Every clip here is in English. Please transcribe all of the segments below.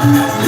तन्नः।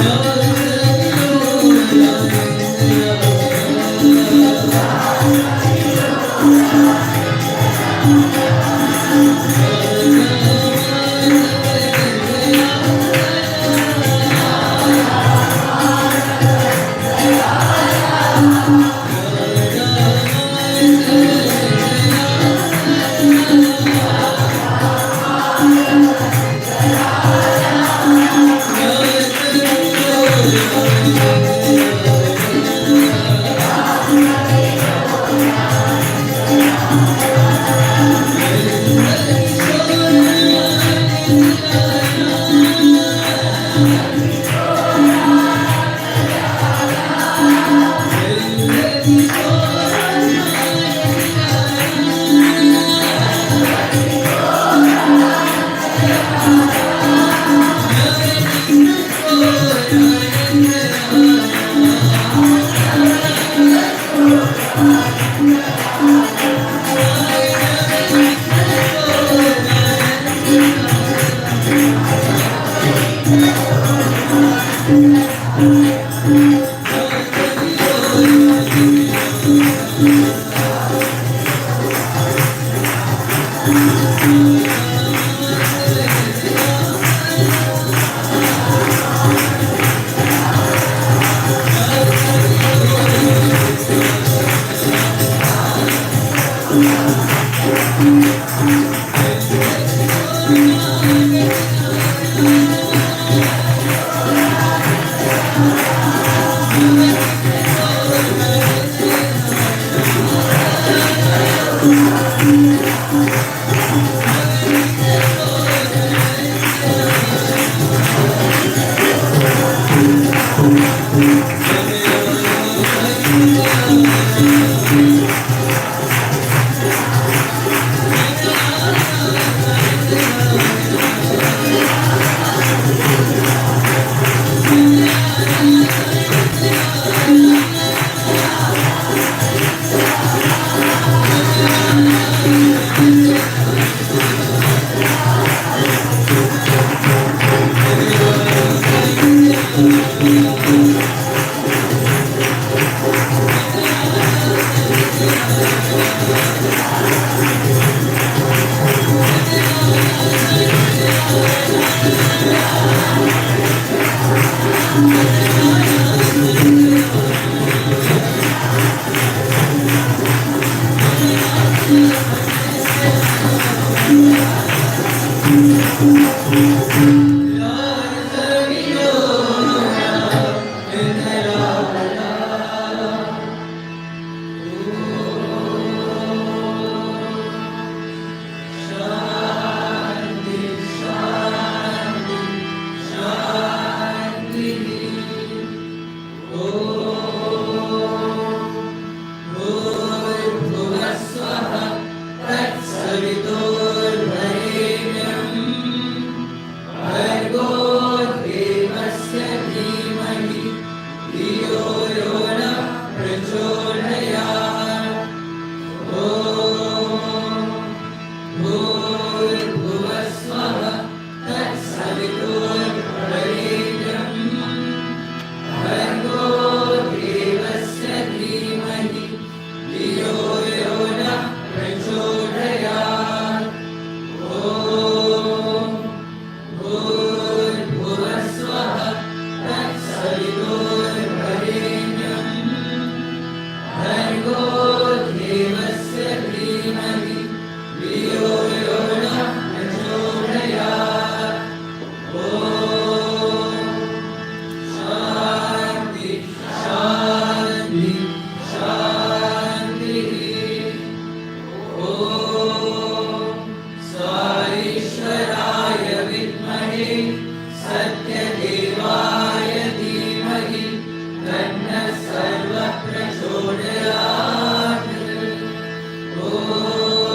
ओ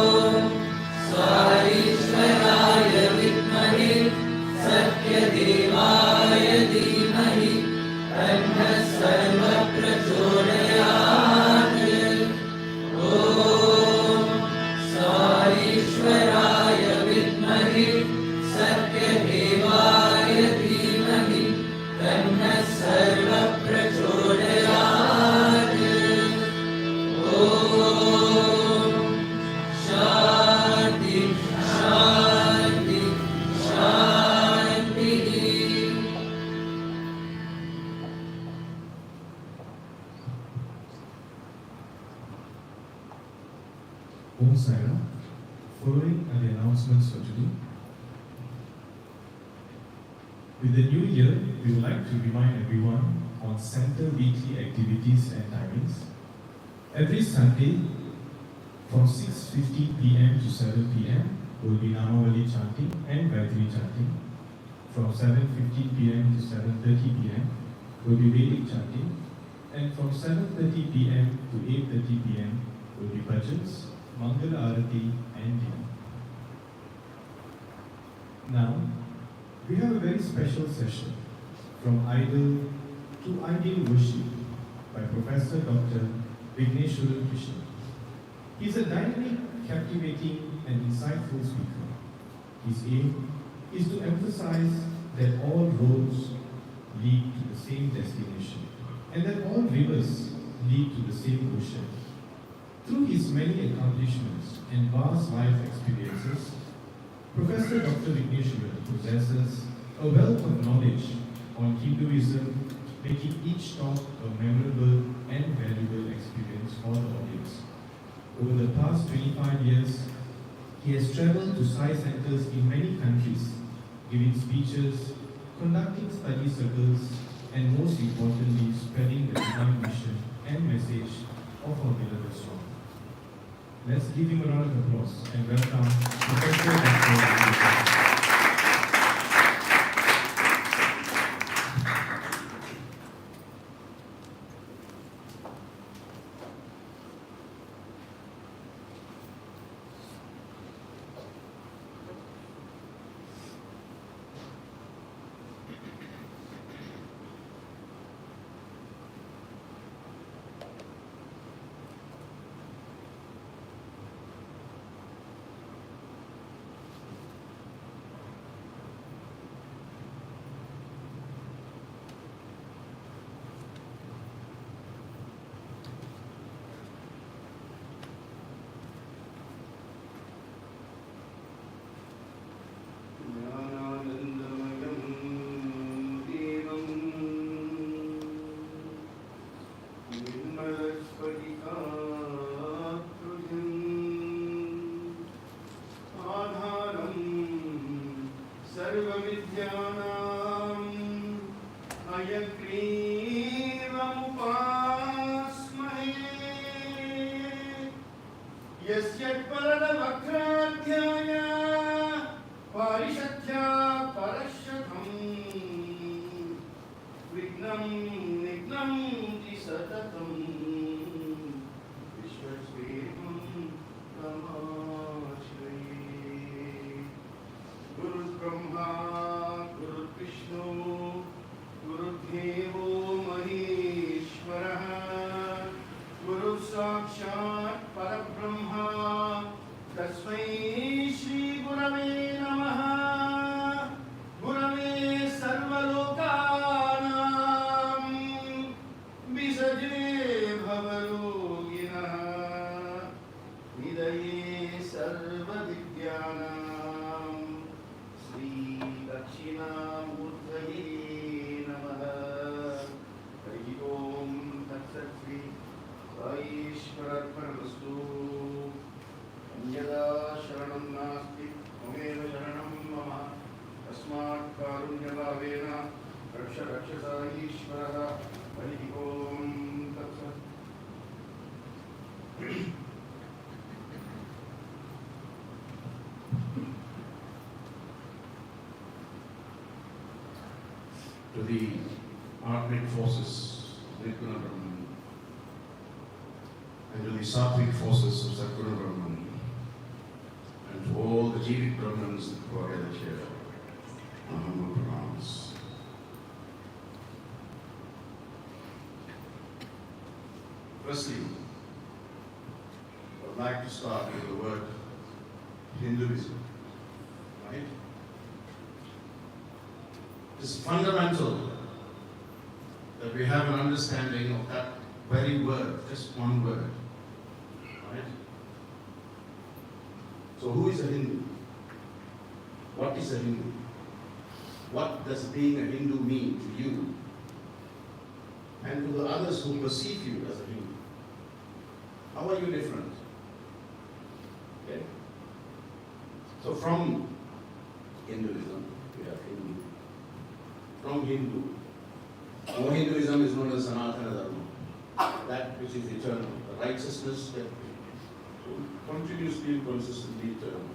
Om Sai Ram. Following are the announcements for today. With the new year, we would like to remind everyone on Center weekly activities and timings. Every Sunday from 6:15 p.m. to 7 p.m. will be Namavali chanting and Gayatri chanting. From 7:15 p.m. to 7:30 p.m. will be Vedic chanting. And from 7:30 p.m. to 8:30 p.m. will be Bhajans, Mangala Arati and dinner. Now, we have a very special session from idol to ideal worship by Professor Dr. Vigneshwaran Krishna. He is a dynamic, captivating and insightful speaker. His aim is to emphasize that all roads lead to the same destination and that all rivers lead to the same ocean. Through his many accomplishments and vast life experiences, Professor Dr. Vigneshwaran possesses a wealth of knowledge on Hinduism, making each talk a memorable and valuable experience for the audience. Over the past 25 years, he has traveled to Sai centers in many countries, giving speeches, conducting study circles, and most importantly, spreading the divine mission and message of our beloved song. Let's give him a round of applause and welcome Professor Dr. To the armed forces, and to the Sattvic forces of Sadguru Brahman, and to all the Jeevic Brahmans who are gathered here, my humble pranams. Firstly, I would like to start with the word Hinduism, right? It's fundamental that we have an understanding of that very word, just one word, right? So who is a Hindu? What is a Hindu? What does being a Hindu mean to you and to the others who perceive you as a Hindu? How are you different? So from Hinduism, we have Hindu. From Hindu. Our Hinduism is known as Sanatana Dharma. That which is eternal. The righteousness that continuously and consistently eternal.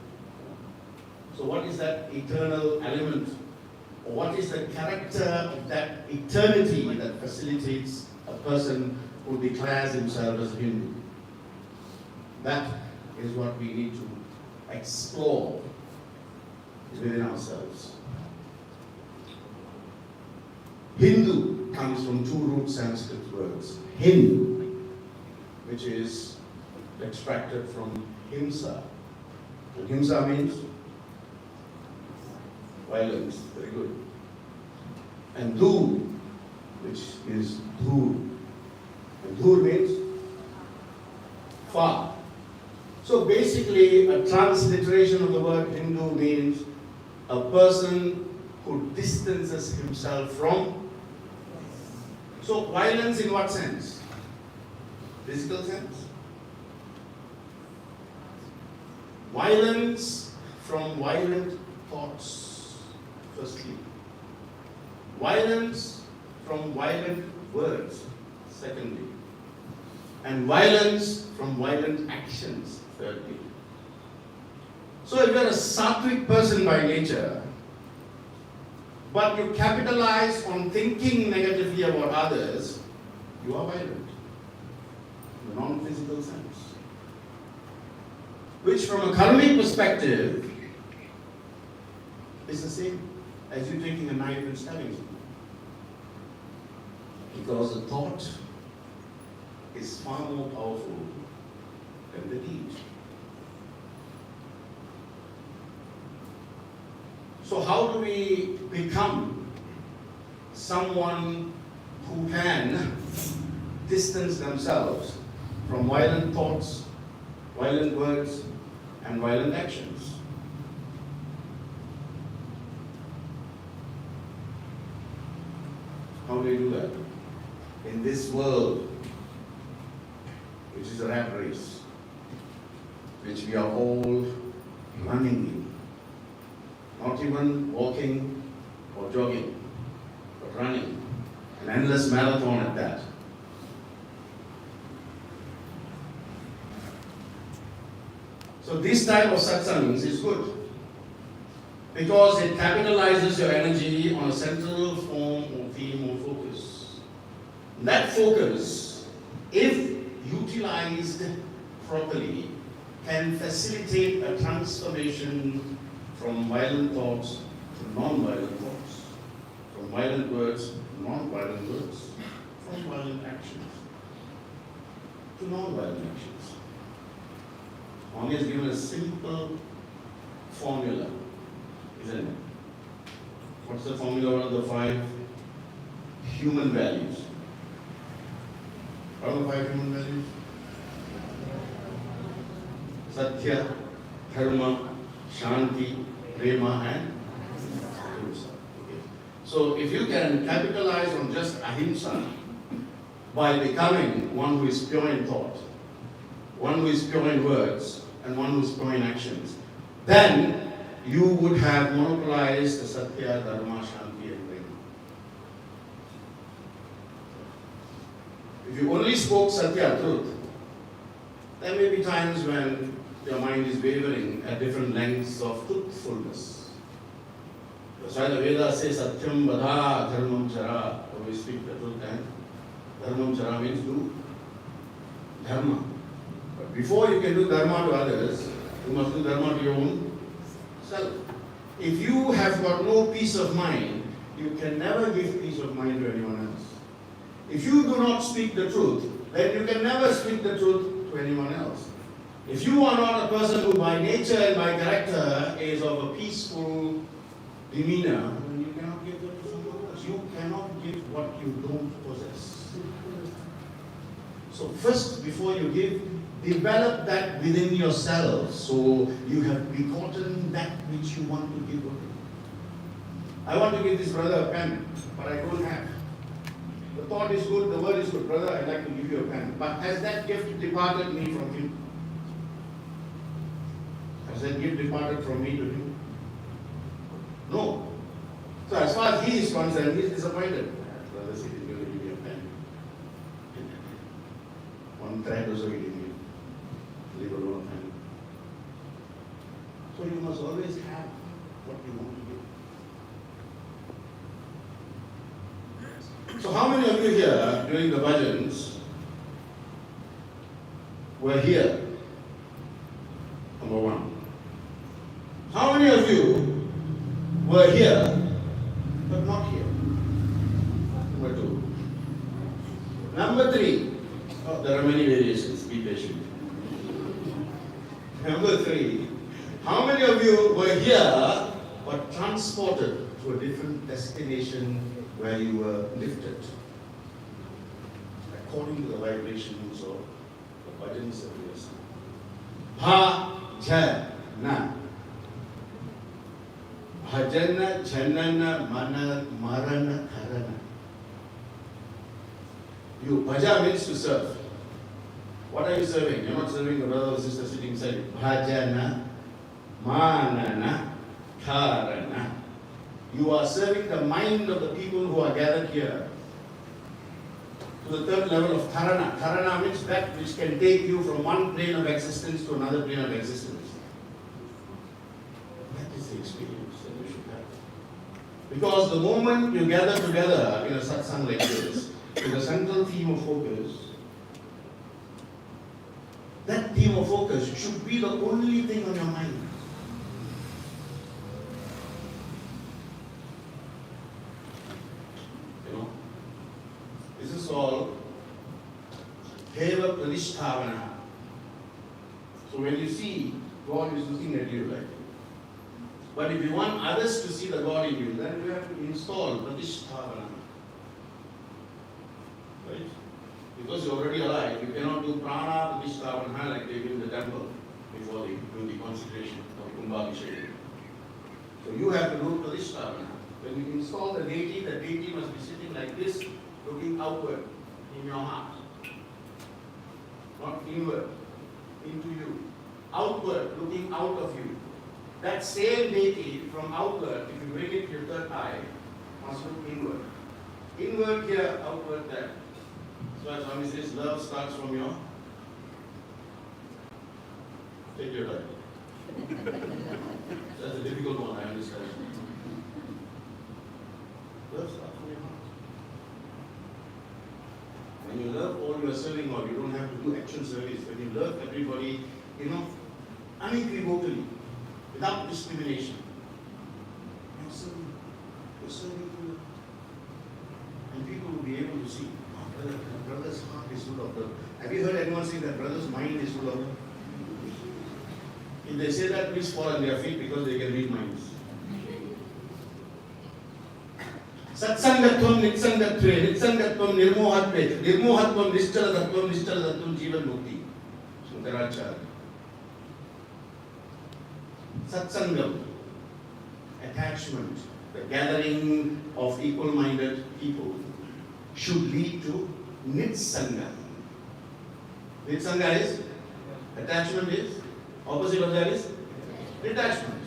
So what is that eternal element? Or what is the character of that eternity that facilitates a person who declares himself as Hindu? That is what we need to explore within ourselves. Hindu comes from two root Sanskrit words. Hind, which is extracted from himsa. And himsa means violence. Very good. And dur, which is dhur. And dhur means far. So basically, a transliteration of the word Hindu means a person who distances himself from. So violence in what sense? Physical sense? Violence from violent thoughts, firstly. Violence from violent words, secondly. And violence from violent actions, thirdly. So if you're a sattvic person by nature, but you capitalize on thinking negatively about others, you are violent. In a non-physical sense. Which from a karmic perspective is the same as you taking a knife and stabbing someone. Because the thought is far more powerful than the deed. So how do we become someone who can distance themselves from violent thoughts, violent words, and violent actions? How do we do that? In this world, which is a rat race, which we are all running in. Not even walking or jogging, but running. An endless marathon at that. So this type of satsangs is good. Because it capitalizes your energy on a central form or theme or focus. That focus, if utilized properly, can facilitate a transformation from violent thoughts to non-violent thoughts, from violent words to non-violent words, from violent actions to non-violent actions. Swami has given a simple formula, isn't it? What's the formula of the 5 human values? What are the 5 human values? Satya, Dharma, Shanti, Prema, and Ahimsa. Okay. So if you can capitalize on just Ahimsa by becoming one who is pure in thought, one who is pure in words, and one who is pure in actions, then you would have monopolized the Satya, Dharma, Shanti, and Prema. If you only spoke Satya, truth, there may be times when your mind is wavering at different lengths of truthfulness. That's why the Vedas say Satyam Vada Dharmam Chara. We speak the truth, and Dharmam Chara means do Dharma. But before you can do Dharma to others, you must do Dharma to your own self. If you have got no peace of mind, you can never give peace of mind to anyone else. If you do not speak the truth, then you can never speak the truth to anyone else. If you are not a person who by nature and by character is of a peaceful demeanor, then you cannot give that to someone else. You cannot give what you don't possess. So first, before you give, develop that within yourself so you have begotten that which you want to give away. I want to give this brother a pen, but I don't have. The thought is good, the word is good. Brother, I'd like to give you a pen. But has that gift departed me from him? Has Has that gift departed from me to him? No. So as far as he is concerned, he is disappointed. Brother said he's going to give me a pen. One thread also he didn't give. Leave alone a pen. So you must always have what you want to do. So how many of you here during the Bhajans were here? Number one. How many of you were here but not here? Number two. Number three. Oh, there are many variations. Be patient. Number three. How many of you were here but transported to a different destination where you were lifted according to the vibrations of the Bhajans that we are singing? Bhajana. Bhajana, Janana, Mana, Marana, Karana. You, Bhaja means to serve. What are you serving? You're not serving the brother or sister sitting beside you. Bhajana, Manana, Karana. You are serving the mind of the people who are gathered here to the third level of Karana. Karana means that which can take you from one plane of existence to another plane of existence. That is the experience that you should have. Because the moment you gather together in a satsang like this, with a central theme of focus, that theme of focus should be the only thing on your mind. This is all Deva Pradishthavana. So when you see God is looking at you like, but if you want others to see the God in you, then you have to install Pradishthavana. Right? Because you're already alive, you cannot do Prana Pradishthavana like they do in the temple before they do the consecration of Kumbhabhishekam. So you have to do Pradishthavana. When you install the deity must be sitting like this, looking outward in your heart. Not inward, into you. Outward, looking out of you. That same deity from outward, if you bring it to your third eye, must look inward. Inward here, outward there. So as Swami says, love starts from your... Take your time. That's a difficult one, I understand. Love starts from your heart. When you love all you are serving, or you don't have to do actual service, when you love everybody, unequivocally, without discrimination, you're serving to love. And people will be able to see, brother's heart is full of love. Have you heard anyone say that brother's mind is full of love? If they say that, please fall on their feet because they can read minds. Satsangatvam nitsangatve, nitsangatvam nirmohatve, nirmohatvam nishchalatatvam jivan mukti. Shankaracharya. Satsangam, attachment, the gathering of equal-minded people should lead to nitsanga. Nitsanga is, attachment is, opposite of that is, detachment.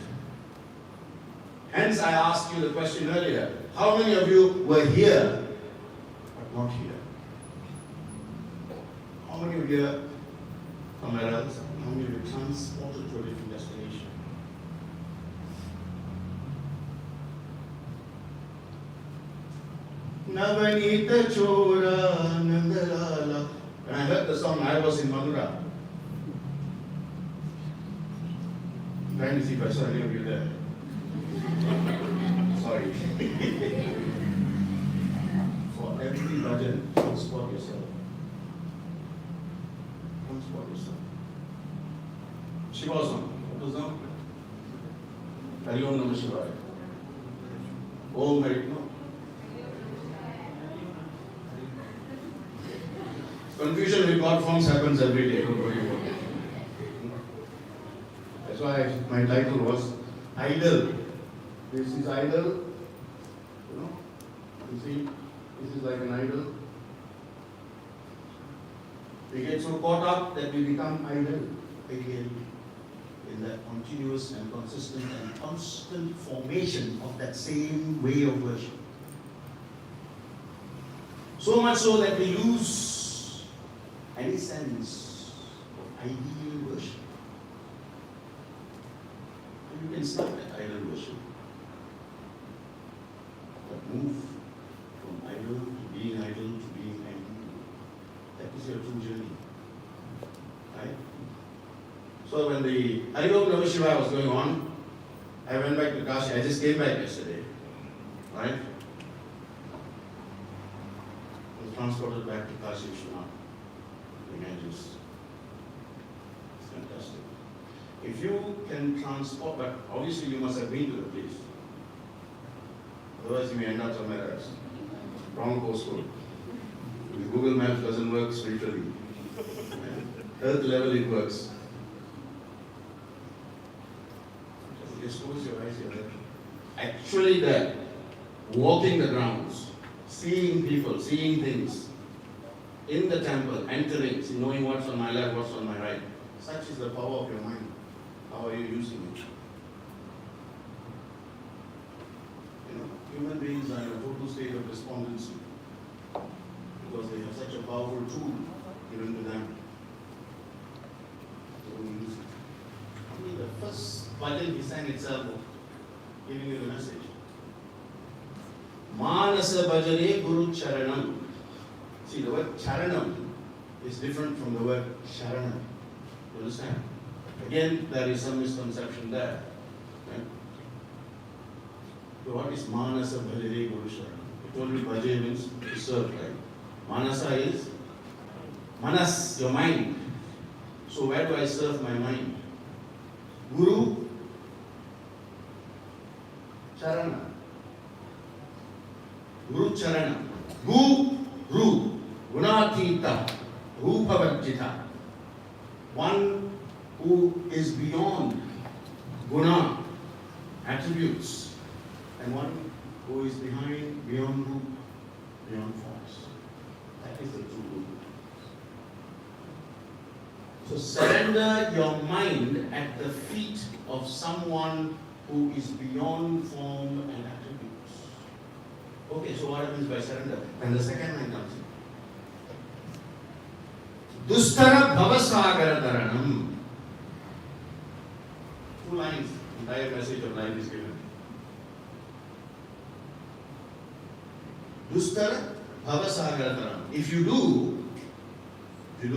Hence I asked you the question earlier, how many of you were here but not here? How many of you here somewhere else? How many of you transported to a different destination? Navanita Chora Nandalala. When I heard the song, I was in Mathura. Trying to see if I saw any of you there. Sorry. For every bhajan, transport yourself. Transport yourself. Shiva song. What was that? Hari Om Namah Shivaya. Om Hari No. Confusion with God forms happens every day. Don't worry about it. That's why my title was Idol. This is idol. You see, this is like an idol. We get so caught up that we become idol again. in that continuous and consistent and constant formation of that same way of worship. So much so that we lose any sense of ideal worship. And you can start at idol worship, but move from idol to being ideal. That is your true journey. Right? So when the Harigam Namo Shiva was going on, I went back to Kashi. I just came back yesterday. Right? I was transported back to Kashi Vishwanath. The Ganges. It's fantastic. If you can transport, but obviously you must have been to the place. Otherwise you may end up somewhere else. Wrong postcode. The Google Maps doesn't work spiritually. Earth level it works. Just close your eyes here. Actually there, walking the grounds, seeing people, seeing things, in the temple, entering, knowing what's on my left, what's on my right. Such is the power of your mind. How are you using it? You know, human beings are in a total state of despondency, because they have such a powerful tool given to them. So we use it. I mean, the first bhajan he sang itself, giving you the message. Manasa bhajane guru charanam. See, the word charanam is different from the word sharanam. You understand? Again, there is some misconception there. Right? So what is manasa bhajane guru charanam? You told me bhajan means to serve, right? Manasa is manas, your mind. So where do I serve my mind? Guru, charana. Guru charana. Guru, gunatita, rupavajjita. One who is beyond guna, attributes, and one who is beyond roop, beyond forms. That is the true Guru. So surrender your mind at the feet of someone who is beyond form and attributes. Okay, so what happens by surrender? And the second line comes in. Dustara bhavasagara taranam. 2 lines, entire message of life is given. Dustara bhavasagara taranam. If you do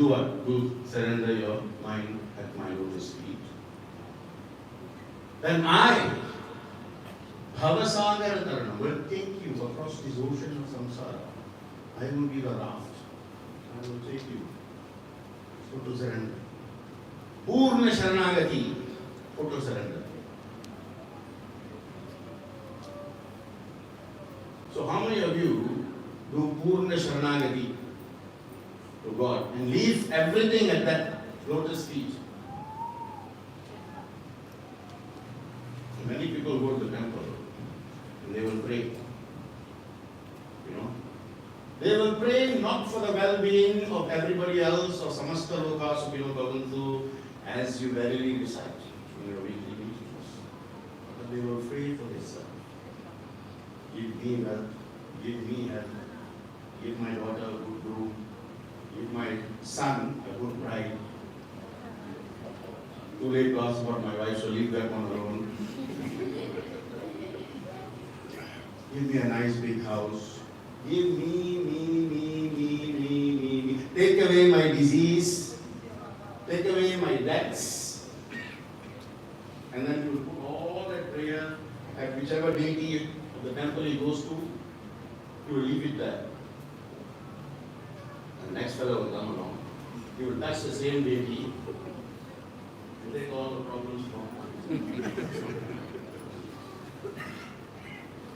what? Do surrender your mind at my lotus feet. Then I, bhavasagara taranam, will take you across this ocean of samsara. I will be the raft. I will take you. So to surrender. Purna sharanagati, to surrender. So how many of you do Purna sharanagati to God and leave everything at that lotus feet? Many people go to the temple and they will pray. You know, they will pray not for the well-being of everybody else or samasta loka supino bhavantu as you verily recite in your weekly meetings, but they will pray for themselves. Give me wealth, give me health, give my daughter a good groom, give my son a good bride. Too late to ask about my wife, so leave that one alone. Give me a nice big house. Give me. Take away my disease. Take away my debts. And then you will put all that prayer at whichever deity of the temple he goes to, you will leave it there. And the next fellow will come along. He will touch the same deity and take all the problems from him.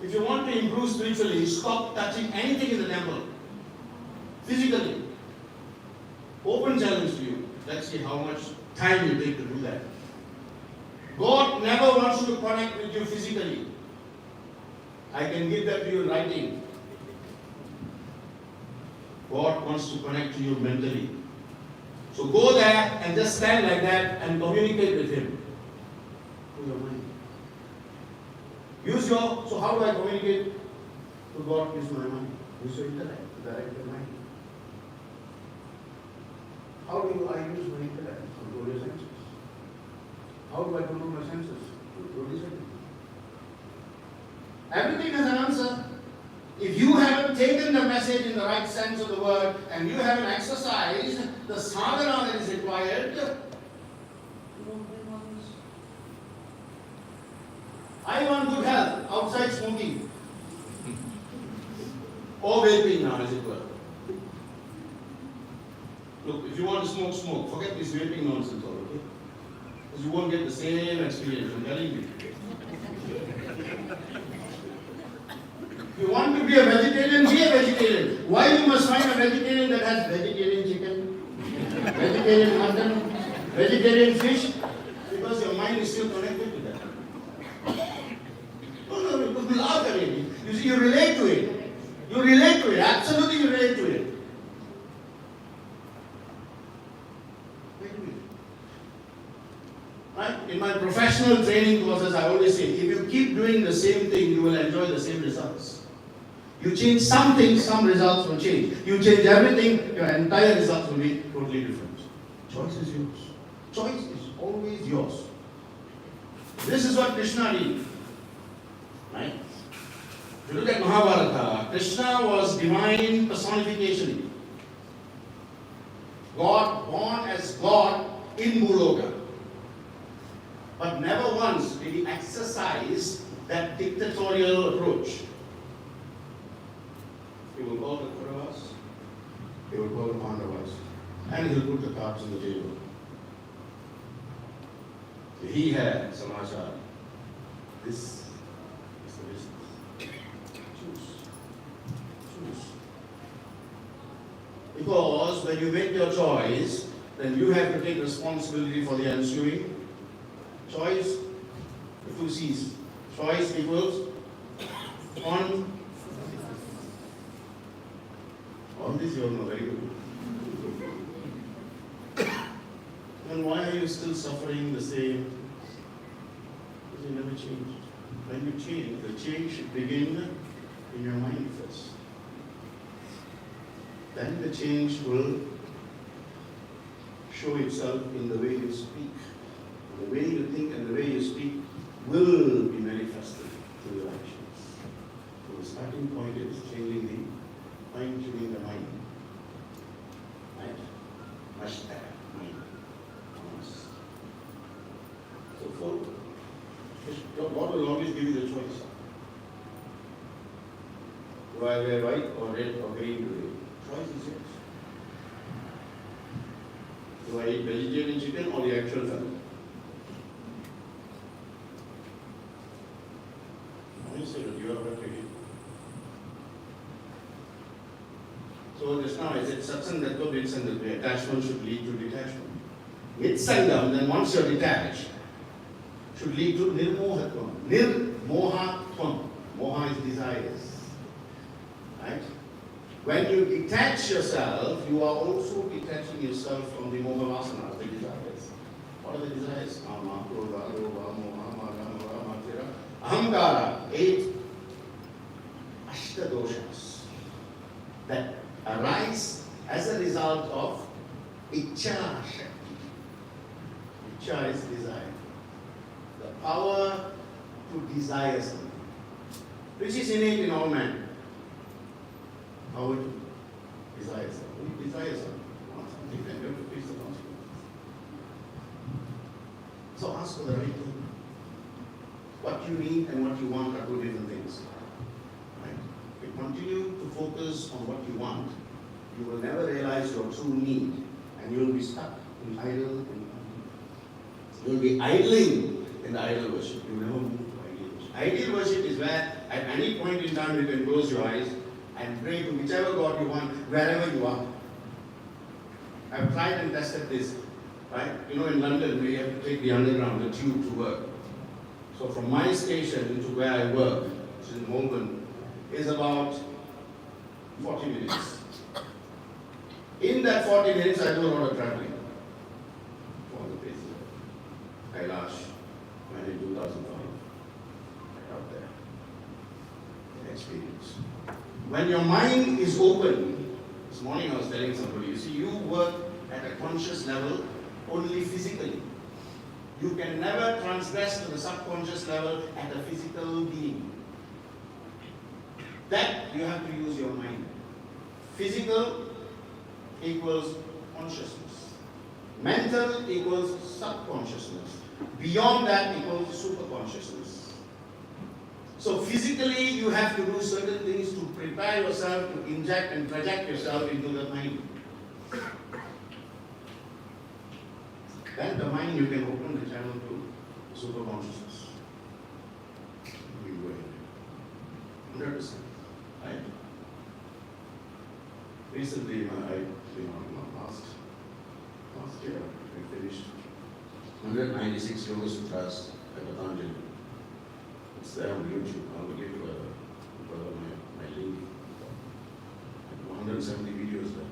If you want to improve spiritually, stop touching anything in the temple. Physically. Open challenge to you. Let's see how much time you take to do that. God never wants you to connect with you physically. I can give that to you in writing. God wants to connect to you mentally. So go there and just stand like that and communicate with Him. through your mind. So how do I communicate to God? Use my mind. Use your intellect to direct your mind. How do I use my intellect? Control your senses. How do I control my senses? Control your senses. Everything has an answer. If you haven't taken the message in the right sense of the word and you haven't exercised the sadhana that is required, you won't bring all this. I want good health outside smoking. Or vaping now, as it were. Look, if you want to smoke, smoke. Forget this vaping nonsense, all okay? Because you won't get the same experience, I'm telling you. If you want to be a vegetarian, be a vegetarian. Why you must find a vegetarian that has vegetarian chicken, vegetarian mutton, vegetarian fish? Because your mind is still connected to that. No, laugh at it. You see, you relate to it. You relate to it. Absolutely you relate to it. Right? In my professional training courses, I always say, if you keep doing the same thing, you will enjoy the same results. You change something, some results will change. You change everything, your entire results will be totally different. Choice is yours. Choice is always yours. This is what Krishna did. Right? If you look at Mahabharata, Krishna was divine personification. God, born as God in Bhuloka. But never once did he exercise that dictatorial approach. He will call the Kauravas, he will call the Pandavas, and he will put the cards on the table. He had samachar. This is the business. Choose. Because when you make your choice, then you have to take responsibility for the ensuing. Choice, the two C's. Choice equals on. All this you all know very good. Then why are you still suffering the same? Because you never changed. When you change, the change should begin in your mind first. Then the change will show itself in the way you speak. The way you think and the way you speak will be manifested through your actions. So the starting point is changing the fine-tuning the mind. Right? Much better mind. So God will always give you the choice. Do I wear white or red or green today? Choice is yours. Do I eat vegetarian chicken or the actual fellow? I say that you are okay. So just now I said satsangam vitsangam, attachment should lead to detachment. Vitsangam, then once you're detached, should lead to nirmohatvam. Nirmohatvam. Moha is desires. Right? When you detach yourself, you are also detaching yourself from the moha vasanas, the desires. What are the desires? Kama, krodha, lobha, moha, mada, mada, matira. Ahamkara, 8 ashtadoshas that arise as a result of Ichcha Shakti. Ichcha is desire. The power to desire something, which is innate in all men. How to desire something. We desire something. Want something, then you have to face the consequences. So ask for the right thing. What you need and what you want are two different things. Right? If you continue to focus on what you want, you will never realize your true need, and you will be stuck in idle. You will be idling in the idol worship. You will never move to ideal worship. Ideal worship is where, at any point in time, you can close your eyes and pray to whichever God you want, wherever you are. I've tried and tested this. Right? You know, in London, we have to take the underground, the tube to work. So from my station to where I work, which is in Melbourne, is about 40 minutes. In that 40 minutes, I do a lot of traveling. For the places. Kailash, when I do When your mind is open, this morning I was telling somebody, you see, you work at a conscious level only physically. You can never transgress to the subconscious level at a physical being. That you have to use your mind. Physical equals consciousness. Mental equals subconsciousness. Beyond that equals superconsciousness. So physically you have to do certain things to prepare yourself to inject and project yourself into the mind. Then the mind you can open the channel to superconsciousness. You go ahead. 100%. Right? Recently, last year, we finished 196 Yoga Sutras at Patanjali. It's there on YouTube. I will give you my link. 170 videos there.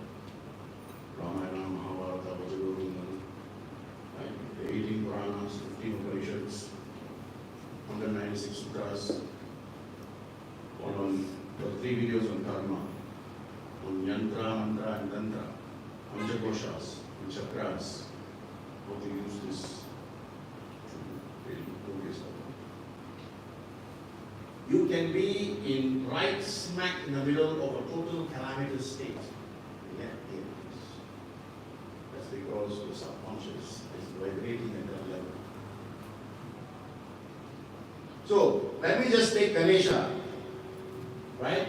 Ramayana, Mahabharata, Bhajans, right? The 18 Puranas, 15 Upanishads, 196 Sutras, all on 3 videos on Karma, on Yantra, Mantra, and Tantra, Panchakoshas, and Chakras, how to use this to really progress. You can be in right smack in the middle of a total calamitous state. Yet that's because your subconscious is vibrating at that level. So let me just take Ganesha. Right?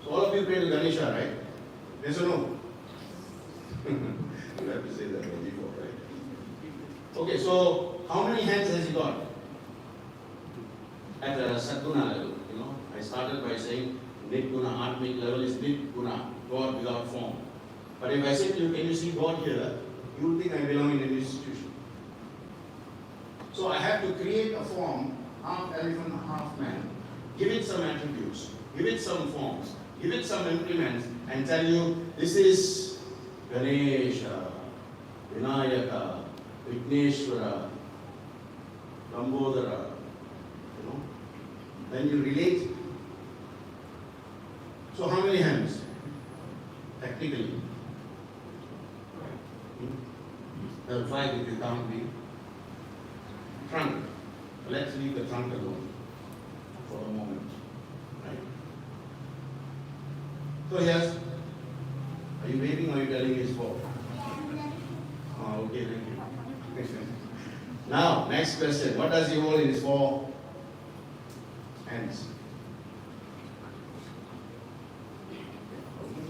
So all of you pray to Ganesha, right? Yes or no? You have to say that before, right? Okay, so how many hands has he got? At a Satguna level, I started by saying Nirguna, Atmic level is Nirguna, God without form. But if I say to you, can you see God here? You will think I belong in an institution. So I have to create a form, half elephant, half man, give it some attributes, give it some forms, give it some implements, and tell you, this is Ganesha, Vinayaka, Vigneshwara, Lambodara, Then you relate. So how many hands? Technically. There are 5 if you count the trunk. Let's leave the trunk alone for a moment. Right? So yes, are you waving or are you telling his fault? Oh, okay, thank you. Now, next question. What does he hold in his 4 hands?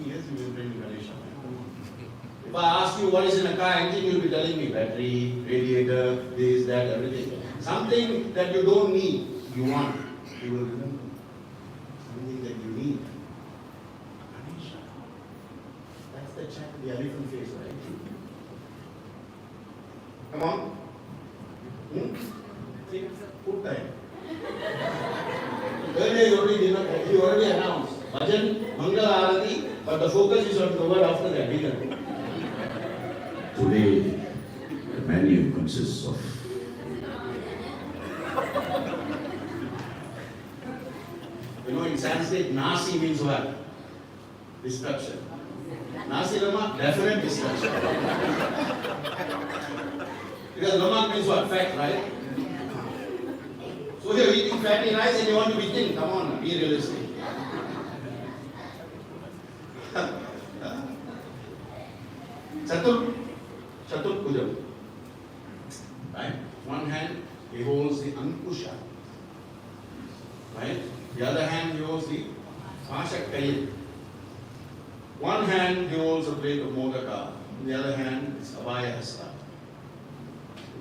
Yes, you will bring Ganesha. If I ask you what is in a car engine, you'll be telling me battery, radiator, this, that, everything. Something that you don't need, you want, you will remember. Something that you need. Ganesha. That's the chap with the elephant face, right? Come on. See, food time. Earlier you already announced Bhajan, Mangala Arati, but the focus is on the word after that, dinner. Today, the menu consists of in Sanskrit, nasi means what? Destruction. Nasi lemak, definite destruction. Because lemak means what? Fat, right? So you're eating fatty rice and you want to be thin. Come on, be realistic. Chatur Pujam. Right? One hand he holds the Ankusha. Right? The other hand he holds the Pashakayil. One hand he holds a plate of Modaka. The other hand is Abhaya Hasta.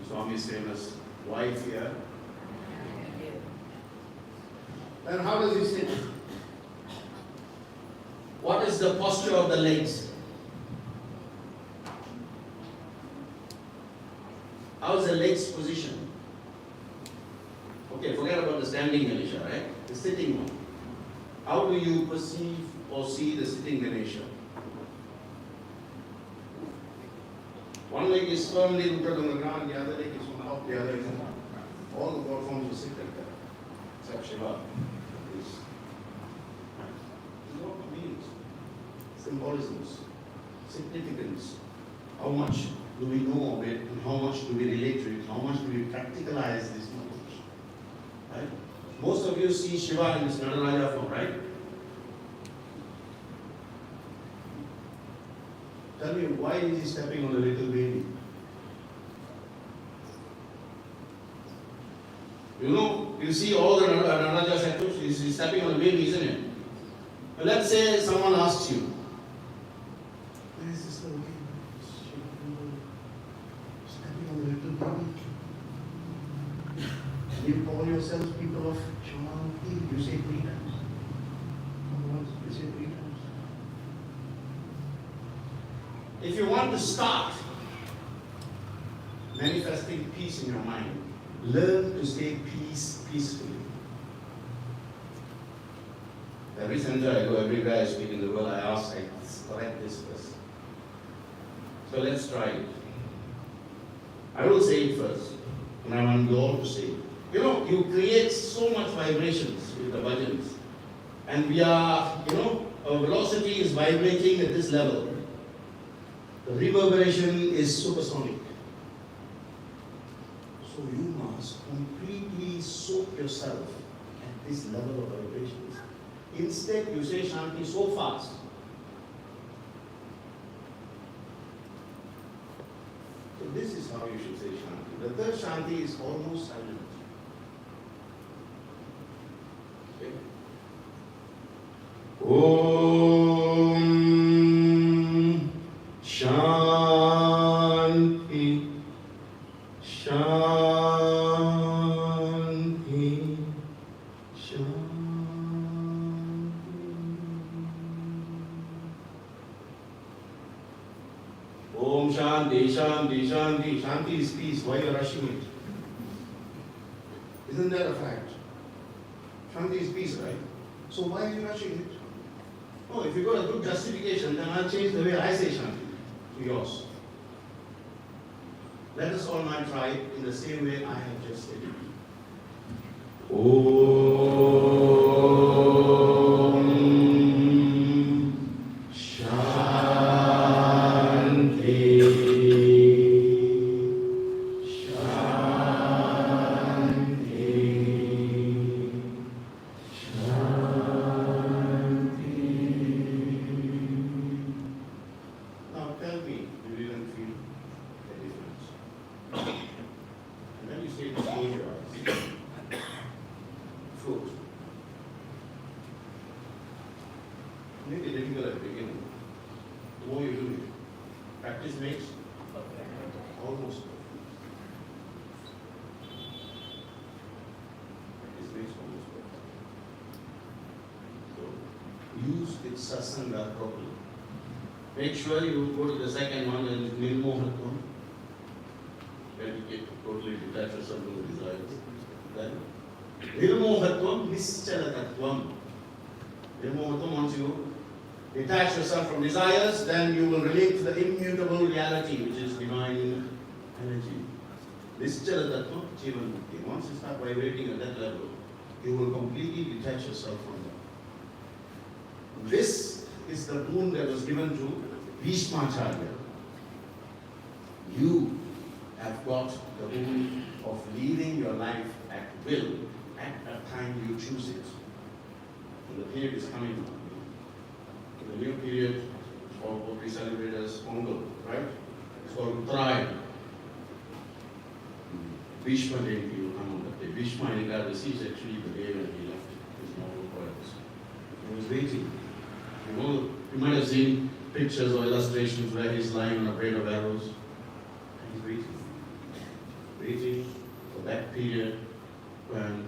Swami's famous wife here. Then how does he sit? What is the posture of the legs? How is the legs position? Okay, forget about the standing Ganesha, right? The sitting one. How do you perceive or see the sitting Ganesha? One leg is firmly rooted on the ground, the other leg is on top, the other is on top. All the God forms will sit like that, except Shiva. symbolisms, significance. How much do we know of it, and how much do we relate to it? How much do we practicalize this knowledge? Right? Most of you see Shiva in this Nataraja form, right? Tell me, why is he stepping on a little baby? You know, you see all the Nataraja statues, he's stepping on a baby, isn't it? But let's say someone asks you, where is this little baby? Stepping on a little baby. And you call yourselves people of Shanti, you say 3 times. Once, you say 3 times. If you want to start manifesting peace in your mind, learn to stay peacefully. Every center I go, everywhere I speak in the world, I ask, I correct this first. So let's try it. I will say it first, and I want you all to say it. You know, you create so much vibrations with the bhajans, and we are, you know, our velocity is vibrating at this level. The reverberation is supersonic. So you must completely soak yourself at this level of vibrations. Instead, you say Shanti so fast. So this is how you should say Shanti. The third Shanti is almost silent. Okay? Om Shanti. Shanti. Shanti. Om Shanti, Shanti, Shanti. Shanti is peace. Why are you rushing it? Isn't that a fact? Shanti is peace, right? So why are you rushing it? Oh, if you got a good justification, then I'll change the way I say Shanti to yours. Let us all now try it in the same way I have just said it. Om Shanti. Now tell me, you didn't feel the difference. And then you say, close your eyes. Float. Maybe difficult at the beginning. The more you do it, practice makes almost perfect. Practice makes almost perfect. So use its satsanga properly. Make sure you go to the second one and nirmohatvam. Dedicate to totally detach yourself from the desires. Then nirmohatvam nischalatatvam. Nirmohatvam, once you detach yourself from desires, then you will relate to the immutable reality, which is divine energy. Nischalatatvam jivan mukti. Once you start vibrating at that level, you will completely detach yourself from that. This is the boon that was given to Bhishmacharya. You have got the boon of leading your life at will at a time you choose it. And the period is coming now. The new period of what we celebrate as Pongal, right? It's called Uttarayan. Bhishma Jayanti will come on that day. Bhishma Ekadasi is actually the day when he left his normal worlds. He was waiting. You know, you might have seen pictures or illustrations where he's lying on a bed of arrows and he's waiting. Waiting for that period when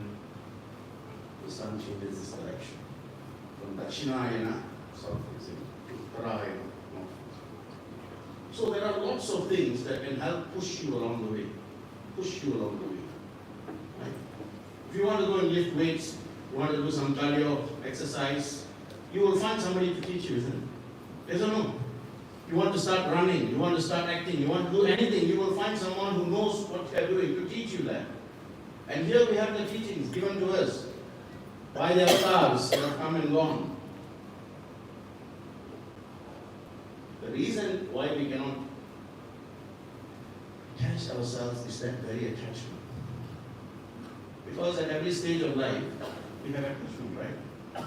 the sun changes its direction. From Dakshinayana, south facing, to Uttarayana, north facing. So there are lots of things that can help push you along the way. Push you along the way. Right? If you want to go and lift weights, you want to do some cardio exercise, you will find somebody to teach you, isn't it? Yes or no? You want to start running, you want to start acting, you want to do anything, you will find someone who knows what they are doing to teach you that. And here we have the teachings given to us by the avatars that have come and gone. reason why we cannot attach ourselves is that very attachment. Because at every stage of life, we have attachment, right?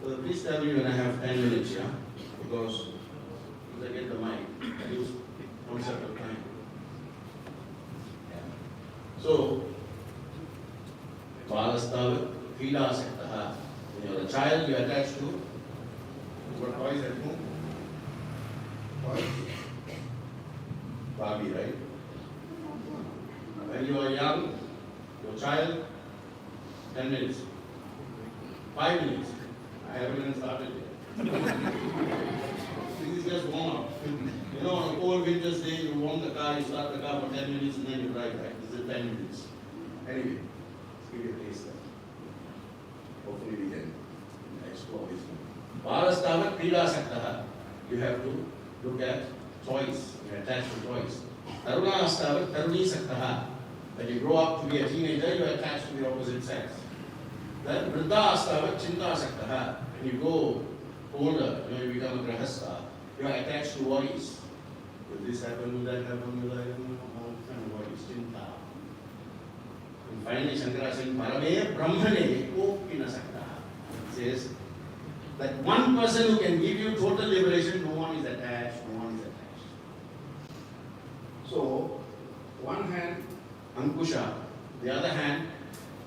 So please tell me when I have 10 minutes, yeah? Because if I get the mic, I lose concept of time. So, Balastav, Krida Saktaha. When you're a child, you're attached to what toys at home? Toys? Barbie, right? When you are young, your child, 10 minutes. 5 minutes. I haven't even started yet. This is just warm up. You know, on a cold winter's day, you warm the car, you start the car for 10 minutes and then you drive, right? This is 10 minutes. Anyway, let's give you a taste there. Hopefully we can explore this one. Balastavat Krida Saktaha. You have to look at toys. You're attached to toys. Taruna Astavat Taruni Saktaha. When you grow up to be a teenager, you're attached to the opposite sex. Then Vriddha Astavat Chinta Saktaha. When you go older, you become a grahastha, you are attached to worries. Will this happen? Will that happen? Will that happen? All kind of worries. Chinta. And finally, Shankara says, Parame Brahmane Kopina Saktaha. Says that one person who can give you total liberation, no one is attached, no one is attached. So, one hand, Ankusha, the other hand,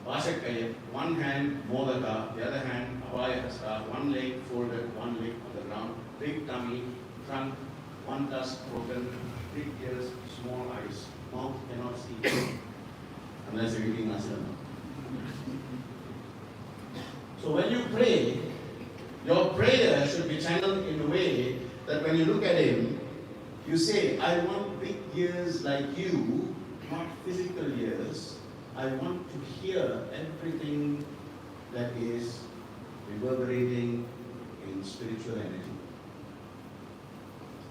Vashakaya, one hand, Modaka, the other hand, Abhayahasta, one leg folded, one leg on the ground, big tummy, trunk, one tusk broken, big ears, small eyes, mouth cannot see, unless you're eating nasi lemak. So when you pray, your prayer should be channeled in a way that when you look at him, you say, I want big ears like you, not physical ears. I want to hear everything that is reverberating in spiritual energy.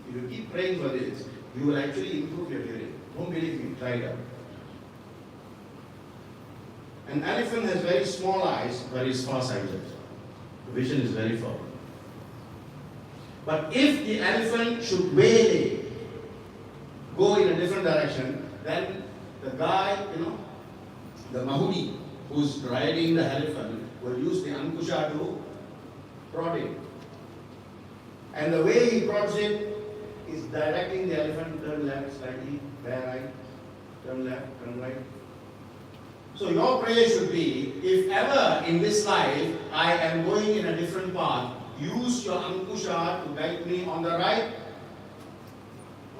If you keep praying for this, you will actually improve your hearing. Don't believe me, try it out. An elephant has very small eyes, but is far-sighted. The vision is very far. But if the elephant should waylay, go in a different direction, then the guy, the Mahudi who's riding the elephant will use the Ankusha to prod it. And the way he prods it is directing the elephant to turn left slightly, bear right, turn left, turn right. So your prayer should be, if ever in this life I am going in a different path, use your Ankusha to guide me on the right.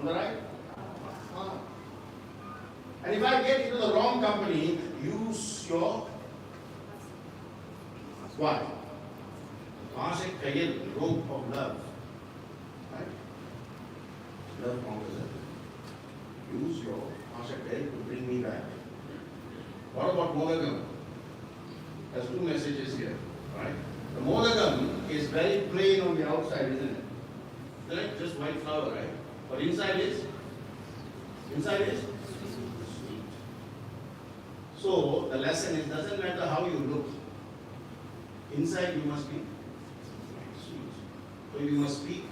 On the right? And if I get into the wrong company, use your what? Ashik Kayil, rope of love. Right? Love conquers it. Use your Ashik Kayil to bring me back. What about Modagam? There's two messages here. Right? The Modagam is very plain on the outside, isn't it? Isn't it? Just white flour, right? But inside is? Inside is? So the lesson is, doesn't matter how you look, inside you must be sweet. So you must speak.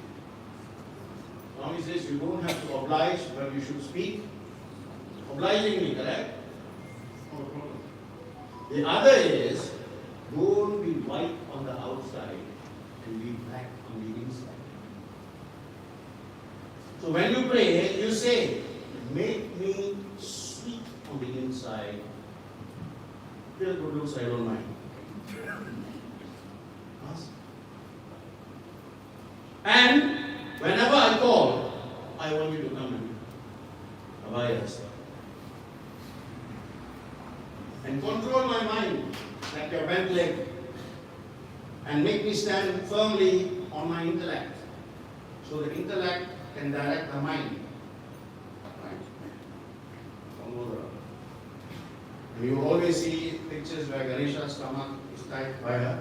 Swami says you don't have to oblige, but you should speak obligingly, correct? No problem. The other is, don't be white on the outside and be black on the inside. So when you pray, you say, make me sweet on the inside. Feel good looks, I don't mind. Ask. And whenever I call, I want you to come and Abhayahasta. And control my mind like your bent leg. And make me stand firmly on my intellect. So the intellect can direct the mind. Right? And you always see pictures where Ganesha's stomach is tied by a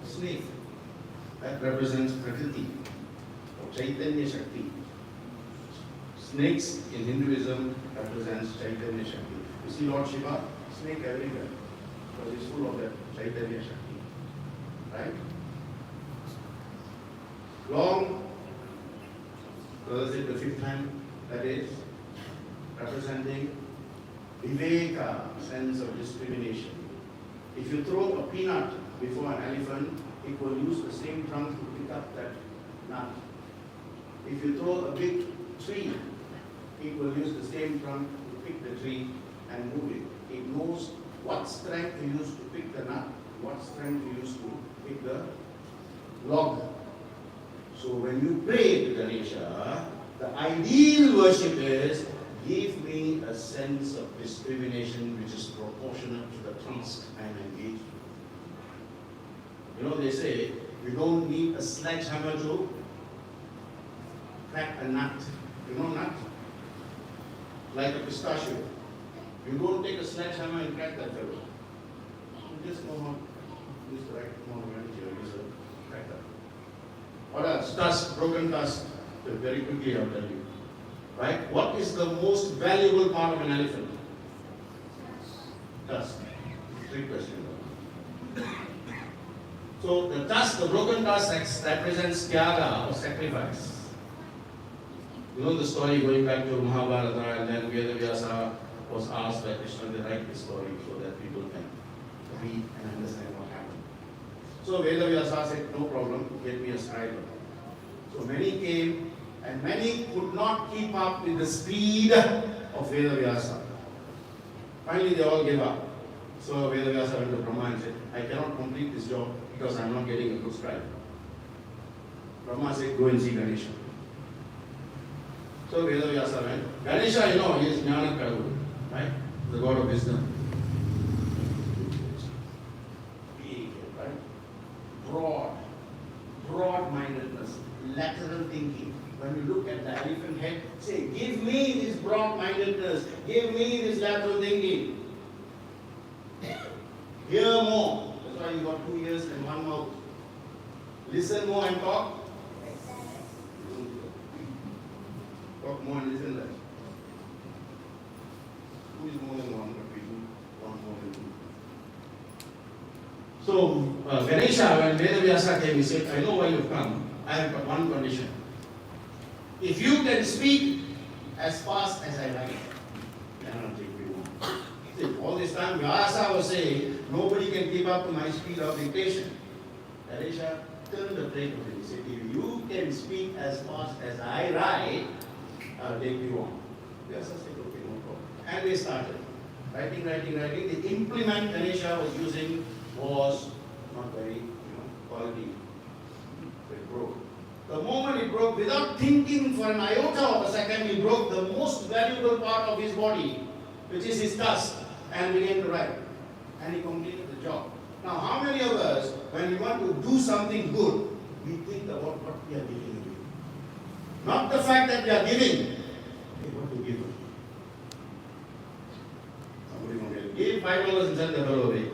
snake. That represents Prakriti, or Chaitanya Shakti. Snakes in Hinduism represents Chaitanya Shakti. You see Lord Shiva, snake everywhere, because he's full of that Chaitanya Shakti. Right? Long So is it the fifth hand that is representing viveka, sense of discrimination. If you throw a peanut before an elephant, it will use the same trunk to pick up that nut. If you throw a big tree, it will use the same trunk to pick the tree and move it. It knows what strength to use to pick the nut, what strength to use to pick the log. So when you pray to Ganesha, the ideal worship is, give me a sense of discrimination which is proportionate to the task I am engaged with. You know, they say, you don't need a sledgehammer to crack a nut. You know nut? Like a pistachio. You don't take a sledgehammer and crack that fellow. You just know how to use the right amount of energy or use a cracker. What else? Tusk, broken tusk. So very quickly I'll tell you. Right? What is the most valuable part of an elephant? Tusk. Trick question. So the tusk, the broken tusk represents tyaga or sacrifice. You know the story going back to Mahabharata, and then Vedavyasa was asked by Krishna to write the story so that people can read and understand what happened. So Vedavyasa said, no problem, get me a scribe. So many came, and many could not keep up with the speed of Vedavyasa. Finally they all gave up. So Vedavyasa went to Brahma and said, I cannot complete this job because I am not getting a good scribe. Brahma said, go and see Ganesha. So Vedavyasa went. Ganesha, you know, he is Jnana Kadavul, right? The god of wisdom. Big, right? Broad-mindedness, lateral thinking. When you look at the elephant head, say, give me this broad-mindedness, give me this lateral thinking. Hear more. That's why you got 2 ears and 1 mouth. Listen more and talk. Talk more and listen less. Who is more than one, but we do one more than two. So, Ganesha, when Vedavyasa came, he said, I know why you've come. I have got one condition. If you can speak as fast as I like, then I'll take you on. See, all this time, Vyasa was saying, nobody can keep up to my speed of dictation. Ganesha turned the plate of it. He said, if you can speak as fast as I write, I'll take you on. Vyasa said, okay, no problem. And they started. Writing. The implement Ganesha was using was not very, quality. So it broke. The moment it broke, without thinking for an iota of a second, he broke the most valuable part of his body, which is his tusk, and began to write. And he completed the job. Now, how many of us, when we want to do something good, we think about what we are giving away? Not the fact that we are giving, we want to give. Somebody will give $5 and send the fellow away.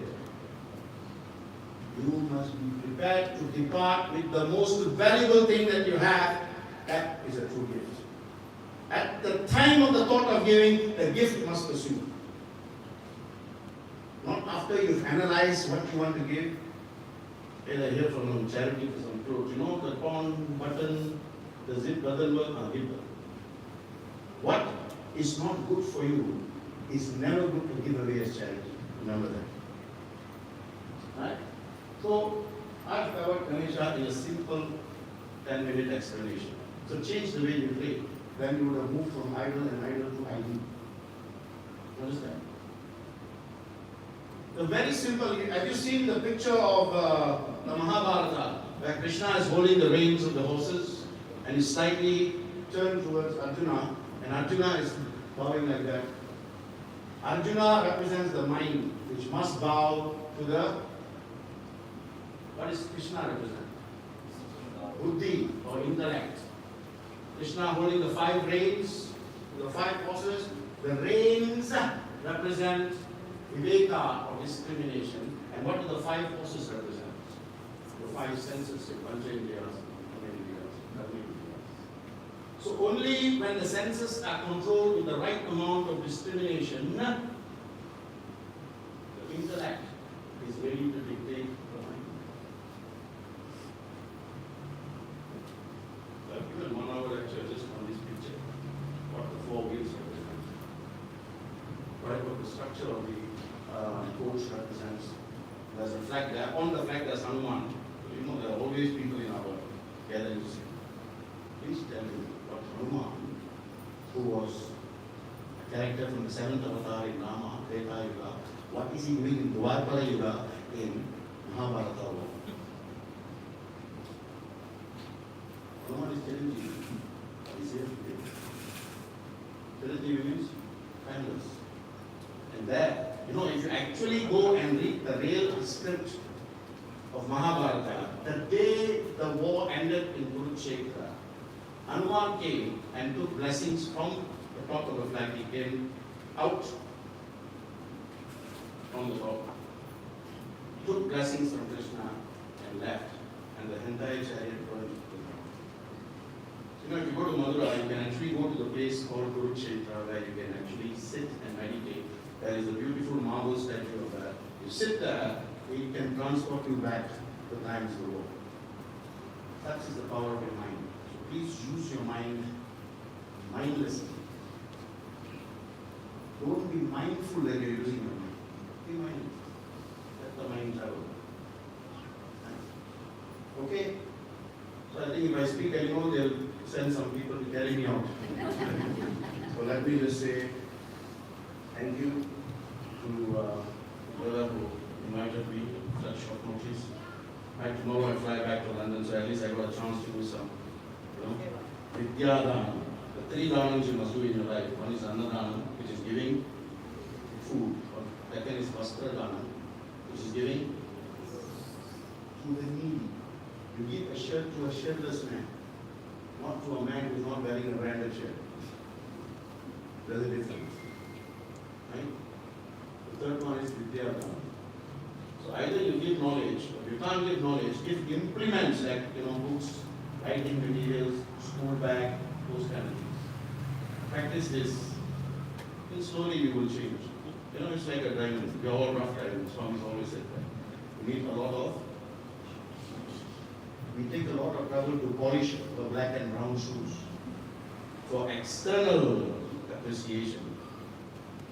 You must be prepared to depart with the most valuable thing that you have. That is a true gift. At the time of the thought of giving, the gift must pursue. Not after you've analyzed what you want to give. I hear from charity for some clothes. You know, the torn button, the zip doesn't work, give them. What is not good for you is never good to give away as charity. Remember that. Right? So, I've covered Ganesha in a simple 10-minute explanation. So change the way you pray. Then you would have moved from idol and idol to idol. Understand? The very simple, have you seen the picture of the Mahabharata, where Krishna is holding the reins of the horses and is slightly turned towards Arjuna, and Arjuna is bowing like that. Arjuna represents the mind, which must bow to the, what does Krishna represent? Buddhi or intellect. Krishna holding the 5 reins, the 5 horses. The reins represent viveka or discrimination. And what do the 5 horses represent? The 5 senses, Panchendriyas, Kamendriyas. So only when the senses are controlled with the right amount of discrimination, the intellect is ready to dictate the mind. I've given 1 hour lecture just on this. picture of the coach represents. There's a flag there. On the flag there's Hanuman. You know, there are always people in our gatherings. Please tell me what Hanuman, who was a character from the 7th avatar in Rama, Treta Yuga, what is he doing in Dwarpara Yuga in Mahabharata war? Hanuman is Chiranjeevi. He is here today. Chiranjeevi means timeless. And there, you know, if you actually go and read the real script of Mahabharata, the day the war ended in Kurukshetra, Hanuman came and took blessings from the top of the flag. He came out from the top, took blessings from Krishna and left, and the entire chariot burned to the ground. You know, if you go to Madura, you can actually go to the place called Kurukshetra where you can actually sit and meditate. There is a beautiful marble statue of that. You sit there, it can transport you back to the times of the war. That is the power of your mind. So please use your mind mindlessly. Don't be mindful that you're using your mind. Be mindful. Let the mind travel. Okay? So I think if I speak anymore, they'll send some people to carry me out. So let me just say thank you to whoever who invited me at such short notice. Tomorrow I fly back to London, so at least I got a chance to do some, Vidyadana. The 3 dhanams you must do in your life. One is Annadana, which is giving food. Second is Vastradana, which is giving to the needy. You give a shirt to a shirtless man, not to a man who is not wearing a branded shirt. There's a difference. Right? The third one is Vidyadana. So either you give knowledge, or you can't give knowledge, give implements like books, writing materials, school bag, those kind of things. Practice this, and slowly you will change. It's like a diamond. We are all rough diamonds. Swami's always said that. We take a lot of trouble to polish the black and brown shoes for external appreciation,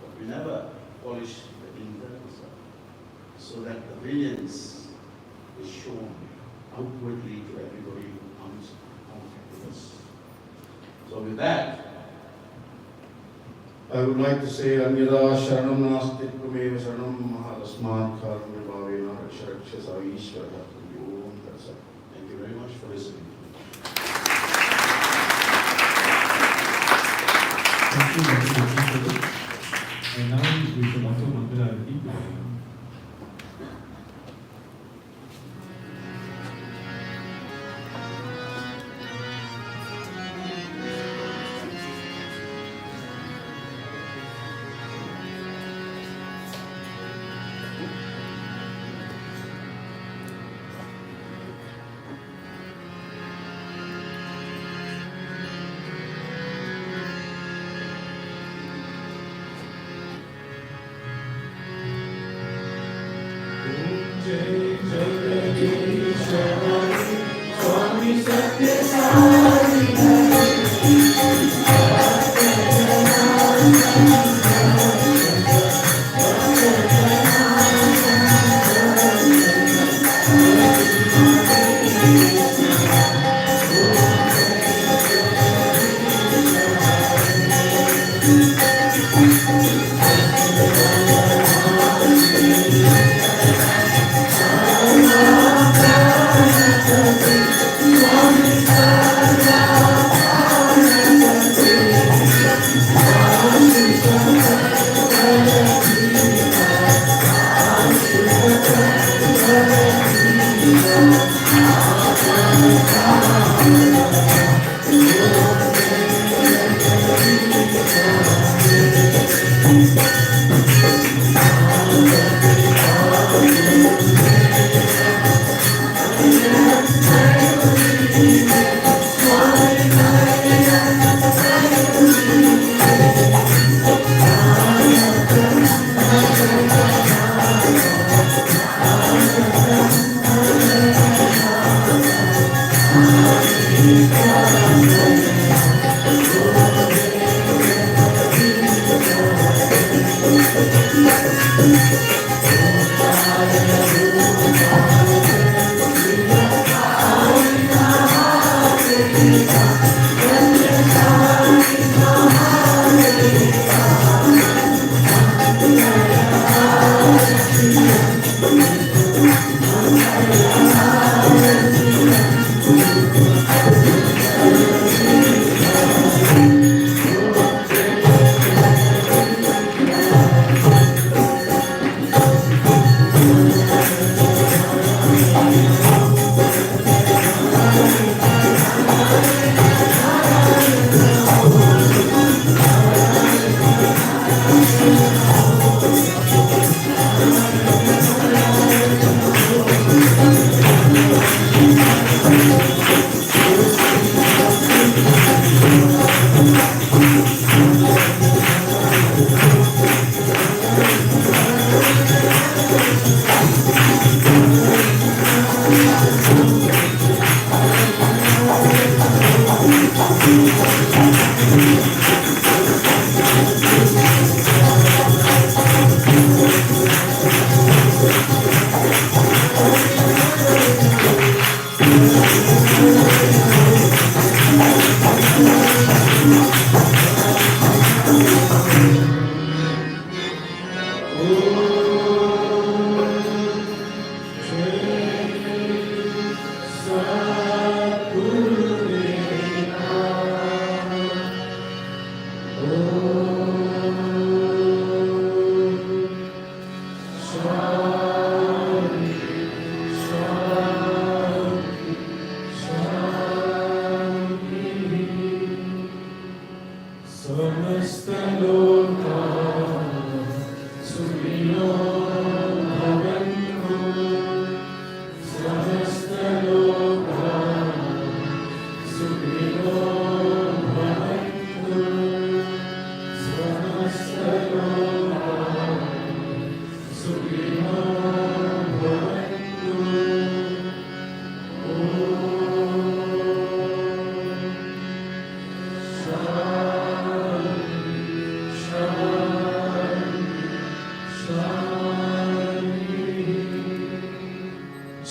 but we never polish the internal stuff, so that the brilliance is shown outwardly to everybody who comes with us. So with that, I would like to say, Anyada Sharanam Nasti Prameva Sharanam Mahadasmat Karam Bhavena Rakshasa Ishvara. Thank you very much for listening. Thank you, Dr. And now we shall offer Mangalarati. Om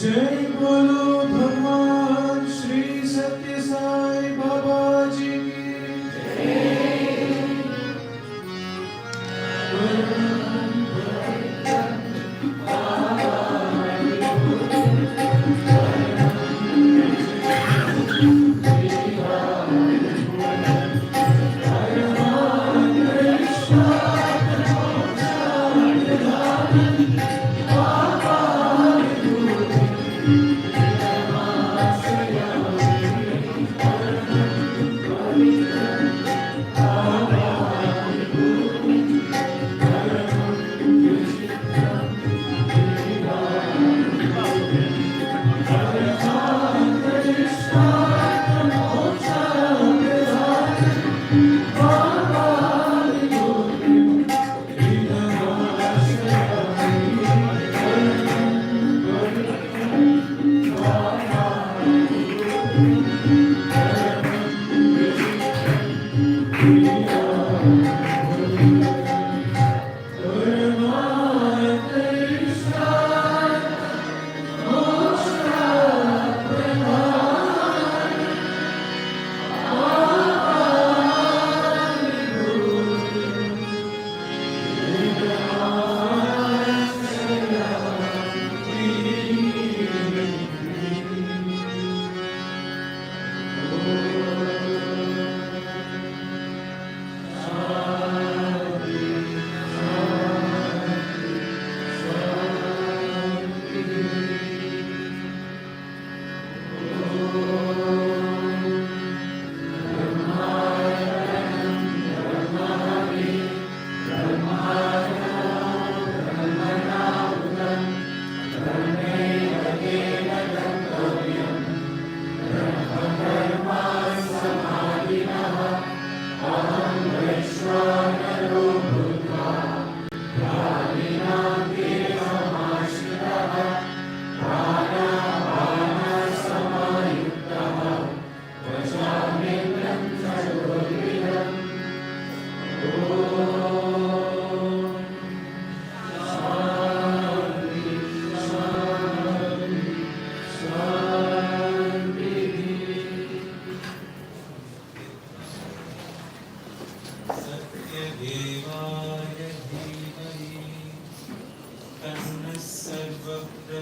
जय बोलो भगवान श्री सत्य साई बाबा जी की सत्यदेवाय धीमहि तन्नः सर्वप्रचोदयात्